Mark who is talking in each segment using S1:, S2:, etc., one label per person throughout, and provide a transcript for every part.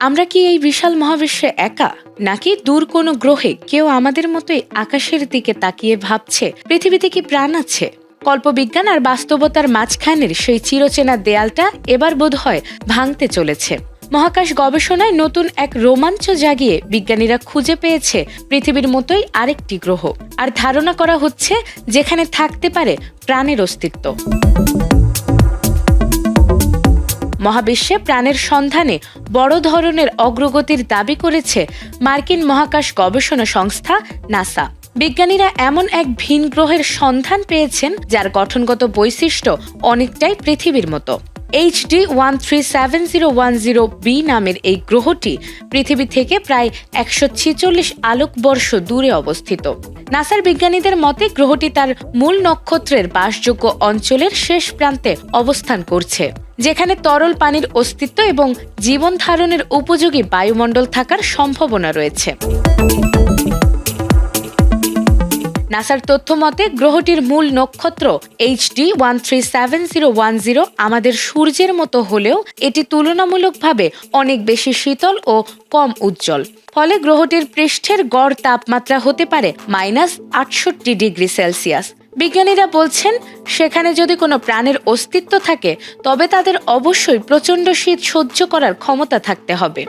S1: আমরা কি এই বিশাল মহাবিশ্বে একা, নাকি দূর কোনো গ্রহে কেউ আমাদের মতোই আকাশের দিকে তাকিয়ে ভাবছে পৃথিবীতে কি প্রাণ আছে? কল্পবিজ্ঞান আর বাস্তবতার মাঝখানের সেই চিরচেনা দেয়ালটা এবার বোধহয় ভাঙতে চলেছে। মহাকাশ গবেষণায় নতুন এক রোমাঞ্চ জাগিয়ে বিজ্ঞানীরা খুঁজে পেয়েছে পৃথিবীর মতোই আরেকটি গ্রহ, আর ধারণা করা হচ্ছে যেখানে থাকতে পারে প্রাণের অস্তিত্ব। মহাবিশ্বে প্রাণের সন্ধানে বড় ধরনের অগ্রগতির দাবি করেছে মার্কিন মহাকাশ গবেষণা সংস্থা নাসা। বিজ্ঞানীরা এমন এক ভিন গ্রহের সন্ধান পেয়েছেন যার গঠনগত বৈশিষ্ট্য অনেকটাই পৃথিবীর মতো। HD 137010b নামের এই গ্রহটি পৃথিবী থেকে প্রায় 146 আলোকবর্ষ দূরে অবস্থিত। নাসার বিজ্ঞানীদের মতে গ্রহটি তার মূল নক্ষত্রের বাসযোগ্য অঞ্চলের শেষ প্রান্তে অবস্থান করছে, যেখানে তরল পানির অস্তিত্ব এবং জীবন ধারণের উপযোগী বায়ুমণ্ডল থাকার সম্ভাবনা রয়েছে। নাসার তথ্য মতে গ্রহটির মূল নক্ষত্র HD 137010 আমাদের সূর্যের মতো হলেও এটি তুলনামূলকভাবে অনেক বেশি শীতল ও কম উজ্জ্বল। ফলে গ্রহটির পৃষ্ঠের গড় তাপমাত্রা হতে পারে -68°C। বিজ্ঞানীরা বলছেন সেখানে যদি কোনো প্রাণের অস্তিত্ব থাকে তবে তাদের অবশ্যই প্রচণ্ড শীত সহ্য করার ক্ষমতা থাকতে হবে।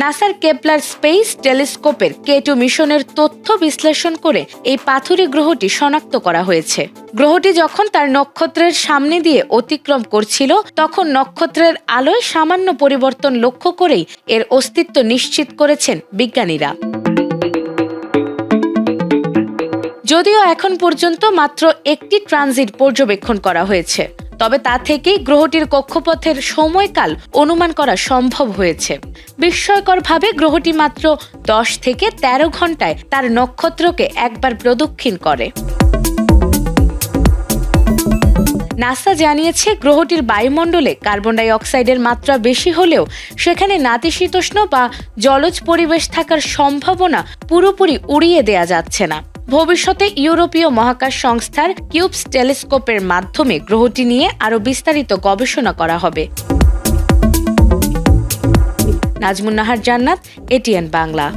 S1: নাসার কেপলার স্পেস টেলিস্কোপের K2 মিশনের তথ্য বিশ্লেষণ করে এই পাথুরে গ্রহটি শনাক্ত করা হয়েছে। গ্রহটি যখন তার নক্ষত্রের সামনে দিয়ে অতিক্রম করছিল তখন নক্ষত্রের আলোয় সামান্য পরিবর্তন লক্ষ্য করেই এর অস্তিত্ব নিশ্চিত করেছেন বিজ্ঞানীরা। যদিও এখন পর্যন্ত মাত্র একটি ট্রানজিট পর্যবেক্ষণ করা হয়েছে, তবে তা থেকেই গ্রহটির কক্ষপথের সময়কাল অনুমান করা সম্ভব হয়েছে। বিস্ময়করভাবে গ্রহটি মাত্র 10 থেকে 13 ঘন্টায় তার নক্ষত্রকে একবার প্রদক্ষিণ করে। নাসা জানিয়েছে গ্রহটির বায়ুমণ্ডলে কার্বন ডাই অক্সাইডের মাত্রা বেশি হলেও সেখানে নাতিশীতোষ্ণ বা জলজ পরিবেশ থাকার সম্ভাবনা পুরোপুরি উড়িয়ে দেয়া যাচ্ছে না। ভবিষ্যতে ইউরোপীয় মহাকাশ সংস্থার কিউবস টেলিস্কোপের মাধ্যমে গ্রহটি নিয়ে আরও বিস্তারিত গবেষণা করা হবে। নাজমুন নাহার জান্নাত, ATN বাংলা।